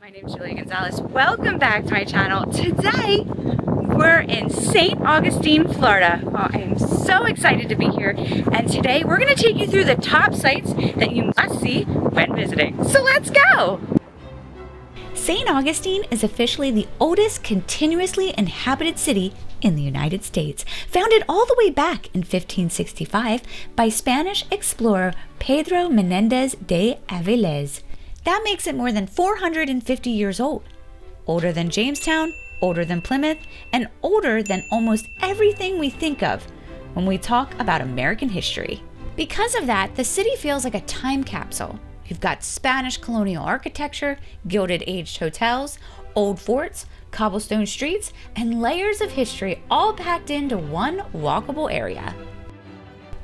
My name is Gonzales. Welcome back to my channel. Today, we're in St. Augustine, Florida. Oh, I am so excited to be here. And today, we're going to take you through the top sites that you must see when visiting. So let's go! St. Augustine is officially the oldest continuously inhabited city in the United States, founded all the way back in 1565 by Spanish explorer Pedro Menendez de Avilés. That makes it more than 450 years old. Older than Jamestown, older than Plymouth, and older than almost everything we think of when we talk about American history. Because of that, the city feels like a time capsule. You've got Spanish colonial architecture, Gilded Age hotels, old forts, cobblestone streets, and layers of history all packed into one walkable area.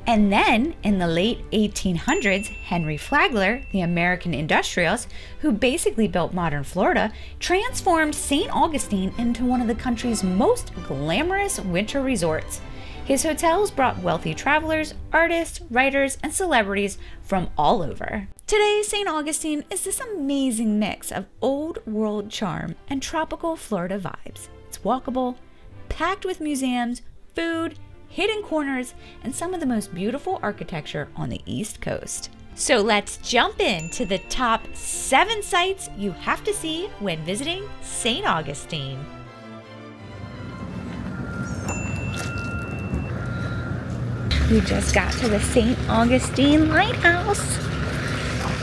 And then, in the late 1800s, Henry Flagler, the American industrialist who basically built modern Florida, transformed St. Augustine into one of the country's most glamorous winter resorts. His hotels brought wealthy travelers, artists, writers, and celebrities from all over. Today, St. Augustine is this amazing mix of old world charm and tropical Florida vibes. It's walkable, packed with museums, food, hidden corners, and some of the most beautiful architecture on the East Coast. So let's jump into the top 7 sites you have to see when visiting St. Augustine. We just got to the St. Augustine Lighthouse.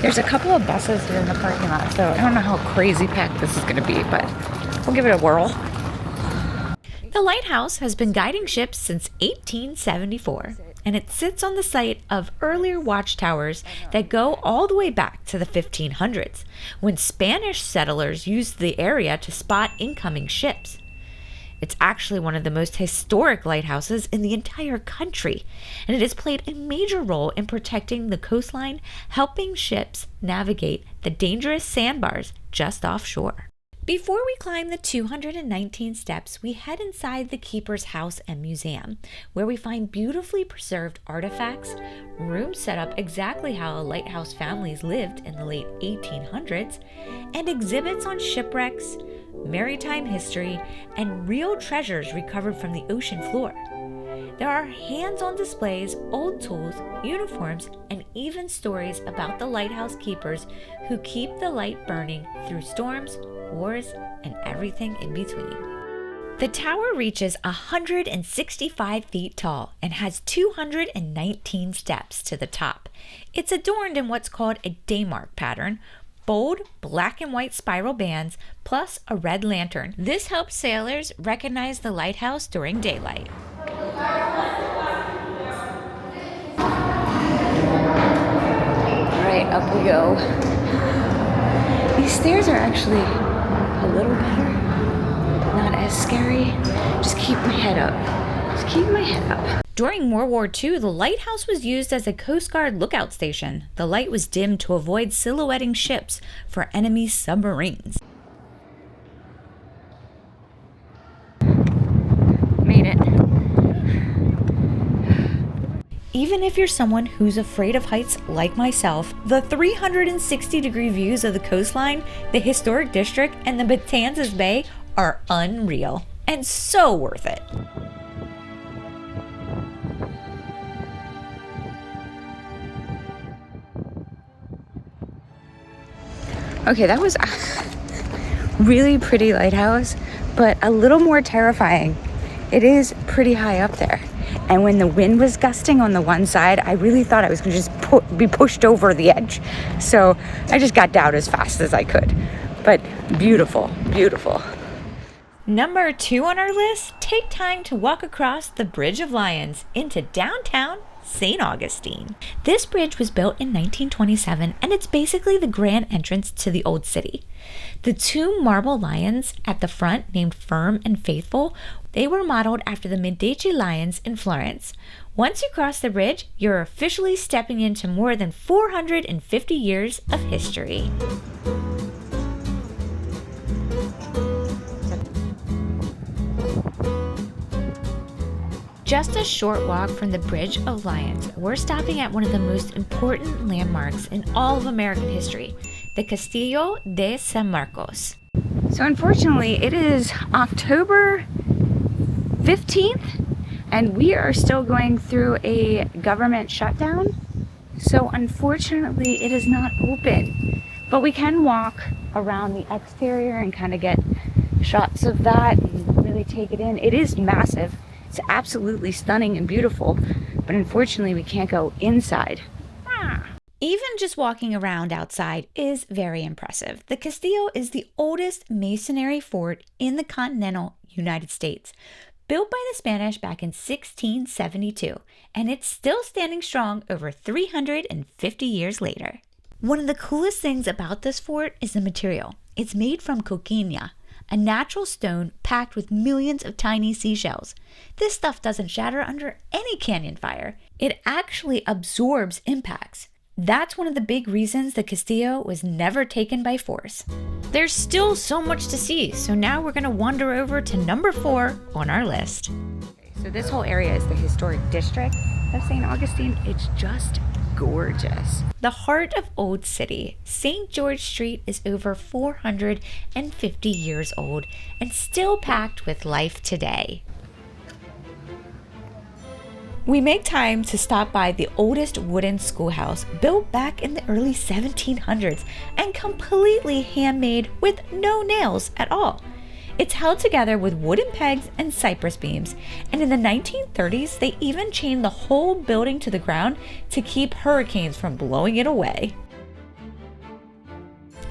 There's a couple of buses here in the parking lot, so I don't know how crazy packed this is going to be, but we'll give it a whirl. The lighthouse has been guiding ships since 1874, and it sits on the site of earlier watchtowers that go all the way back to the 1500s, when Spanish settlers used the area to spot incoming ships. It's actually one of the most historic lighthouses in the entire country, and it has played a major role in protecting the coastline, helping ships navigate the dangerous sandbars just offshore. Before we climb the 219 steps, we head inside the keeper's house and museum, where we find beautifully preserved artifacts, rooms set up exactly how lighthouse families lived in the late 1800s, and exhibits on shipwrecks, maritime history, and real treasures recovered from the ocean floor. There are hands-on displays, old tools, uniforms, and even stories about the lighthouse keepers who keep the light burning through storms, wars, and everything in between. The tower reaches 165 feet tall and has 219 steps to the top. It's adorned in what's called a daymark pattern, bold black and white spiral bands, plus a red lantern. This helps sailors recognize the lighthouse during daylight. All right, up we go. These stairs are actually a little better, not as scary. Just keep my head up. During World War II, the lighthouse was used as a Coast Guard lookout station. The light was dimmed to avoid silhouetting ships for enemy submarines. Made it. Even if you're someone who's afraid of heights like myself, the 360-degree views of the coastline, the historic district, and the Matanzas Bay are unreal and so worth it. Okay, that was a really pretty lighthouse, but a little more terrifying. It is pretty high up there. And when the wind was gusting on the one side, I really thought I was going to just be pushed over the edge. So I just got down as fast as I could. But beautiful, beautiful. Number 2 on our list, take time to walk across the Bridge of Lions into downtown St. Augustine. This bridge was built in 1927, and it's basically the grand entrance to the old city. The 2 marble lions at the front, named Firm and Faithful, they were modeled after the Medici lions in Florence. Once you cross the bridge, you're officially stepping into more than 450 years of history. Just a short walk from the Bridge of Lions, we're stopping at one of the most important landmarks in all of American history, the Castillo de San Marcos. So unfortunately, it is October 15th, and we are still going through a government shutdown. So unfortunately, it is not open, but we can walk around the exterior and kind of get shots of that and really take it in. It is massive. It's absolutely stunning and beautiful, but unfortunately, we can't go inside. Even just walking around outside is very impressive. The Castillo is the oldest masonry fort in the continental United States, built by the Spanish back in 1672, and it's still standing strong over 350 years later. One of the coolest things about this fort is the material. It's made from coquina, a natural stone packed with millions of tiny seashells. This stuff doesn't shatter under any canyon fire. It actually absorbs impacts. That's one of the big reasons the Castillo was never taken by force. There's still so much to see, so now we're gonna wander over to number 4 on our list. So this whole area is the historic district of St. Augustine. It's just gorgeous. The heart of Old City, St. George Street is over 450 years old and still packed with life today. We make time to stop by the oldest wooden schoolhouse built back in the early 1700s and completely handmade with no nails at all. It's held together with wooden pegs and cypress beams, and in the 1930s, they even chained the whole building to the ground to keep hurricanes from blowing it away.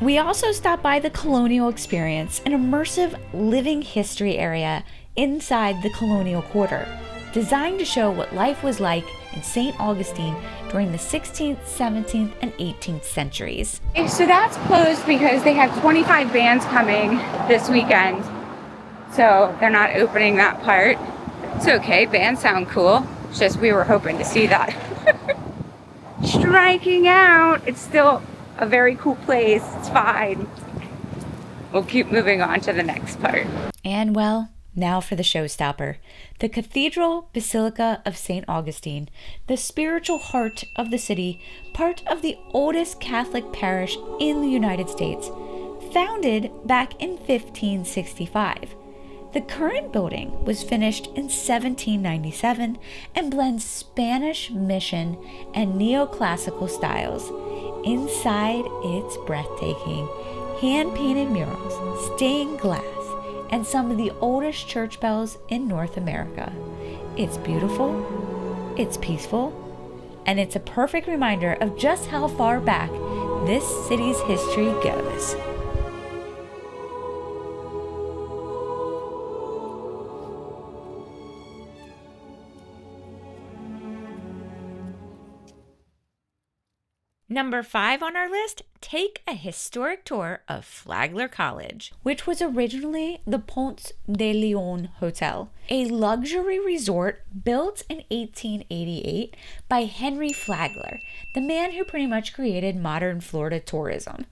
We also stopped by the Colonial Experience, an immersive living history area inside the Colonial Quarter, designed to show what life was like in St. Augustine during the 16th, 17th, and 18th centuries. So that's closed because they have 25 bands coming this weekend. So they're not opening that part. It's okay, bands sound cool. It's just we were hoping to see that. Striking out. It's still a very cool place. It's fine. We'll keep moving on to the next part. And well, now for the showstopper, the Cathedral Basilica of St. Augustine, the spiritual heart of the city, part of the oldest Catholic parish in the United States, founded back in 1565. The current building was finished in 1797 and blends Spanish mission and neoclassical styles. Inside, it's breathtaking. Hand-painted murals, stained glass, and some of the oldest church bells in North America. It's beautiful, it's peaceful, and it's a perfect reminder of just how far back this city's history goes. Number 5 on our list, take a historic tour of Flagler College, which was originally the Ponce de Leon Hotel, a luxury resort built in 1888 by Henry Flagler, the man who pretty much created modern Florida tourism.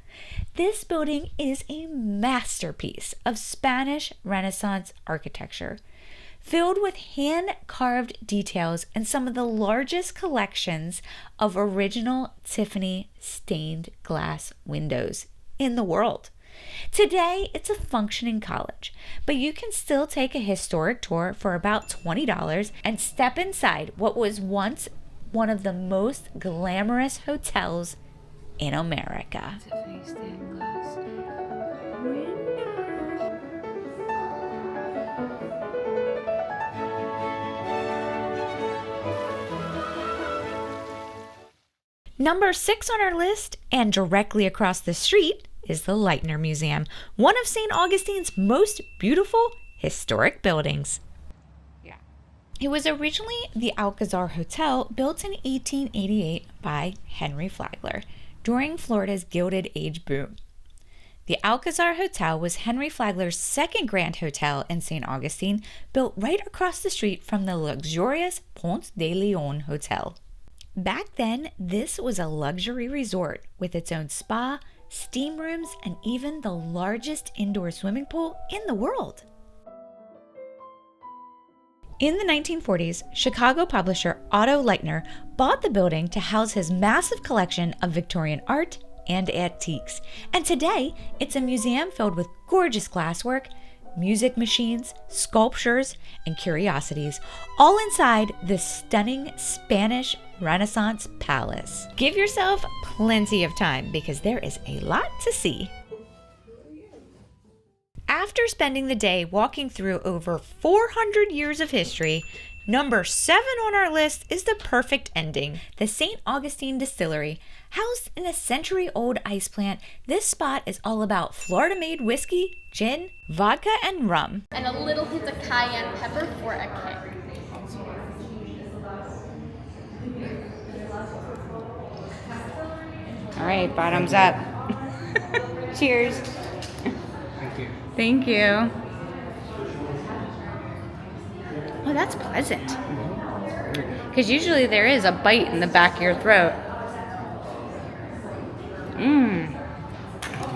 This building is a masterpiece of Spanish Renaissance architecture, filled with hand-carved details and some of the largest collections of original Tiffany stained glass windows in the world. Today, it's a functioning college, but you can still take a historic tour for about $20 and step inside what was once one of the most glamorous hotels in America. Tiffany stained glass window. Number 6 on our list, and directly across the street, is the Lightner Museum, one of St. Augustine's most beautiful historic buildings. Yeah. It was originally the Alcazar Hotel, built in 1888 by Henry Flagler during Florida's Gilded Age boom. The Alcazar Hotel was Henry Flagler's second grand hotel in St. Augustine, built right across the street from the luxurious Ponce de Leon Hotel. Back then, this was a luxury resort with its own spa, steam rooms, and even the largest indoor swimming pool in the world. In the 1940s, Chicago publisher Otto Lightner bought the building to house his massive collection of Victorian art and antiques. And today, it's a museum filled with gorgeous glasswork, music machines, sculptures, and curiosities, all inside this stunning Spanish Renaissance palace. Give yourself plenty of time because there is a lot to see. After spending the day walking through over 400 years of history, number 7 on our list is the perfect ending. The St. Augustine Distillery. Housed in a century-old ice plant, this spot is all about Florida-made whiskey, gin, vodka, and rum. And a little hint of cayenne pepper for a kick. All right, bottoms up. Cheers. Thank you. Thank you. Oh, that's pleasant. Because usually there is a bite in the back of your throat.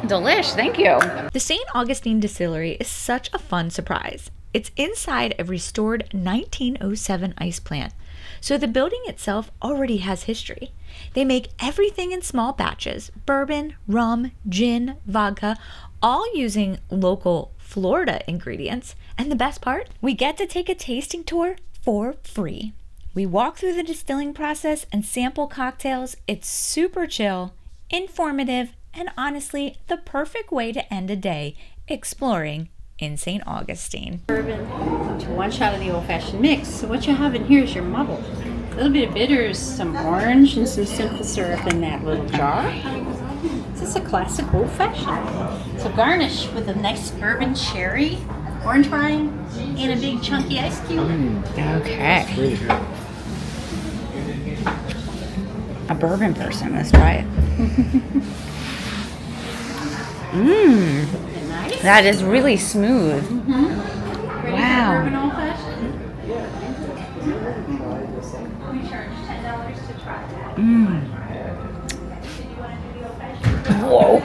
Delish, thank you. The St. Augustine Distillery is such a fun surprise. It's inside a restored 1907 ice plant, so the building itself already has history. They make everything in small batches: bourbon, rum, gin, vodka, all using local Florida ingredients. And the best part? We get to take a tasting tour for free. We walk through the distilling process and sample cocktails. It's super chill, informative, and honestly, the perfect way to end a day exploring in St. Augustine. Bourbon to 1 shot of the old-fashioned mix. So what you have in here is your muddle. A little bit of bitters, some orange, and some simple syrup in that little jar. This is a classic old-fashioned. So garnish with a nice bourbon cherry, orange rind, and a big chunky ice cube. Okay. A bourbon person, let's try it. Nice. That is really smooth. Ready Wow. for bourbon old-fashioned? We charge $10 to try that. Whoa.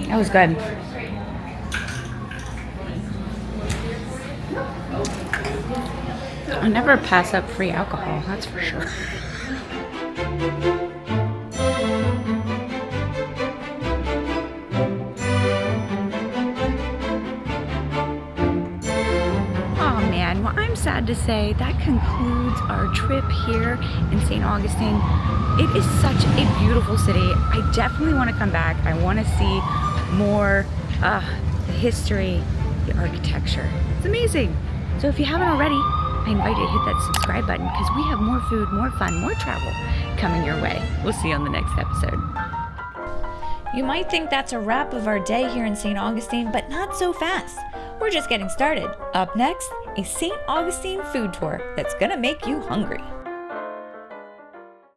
That was good. I'll never pass up free alcohol, that's for sure. Oh man, well, I'm sad to say that concludes our trip here in St. Augustine. It is such a beautiful city. I definitely want to come back. I want to see more the history, the architecture. It's amazing. So if you haven't already, I invite you to hit that subscribe button because we have more food, more fun, more travel coming your way. We'll see you on the next episode. You might think that's a wrap of our day here in St. Augustine, but not so fast. We're just getting started. Up next, a St. Augustine food tour that's gonna make you hungry.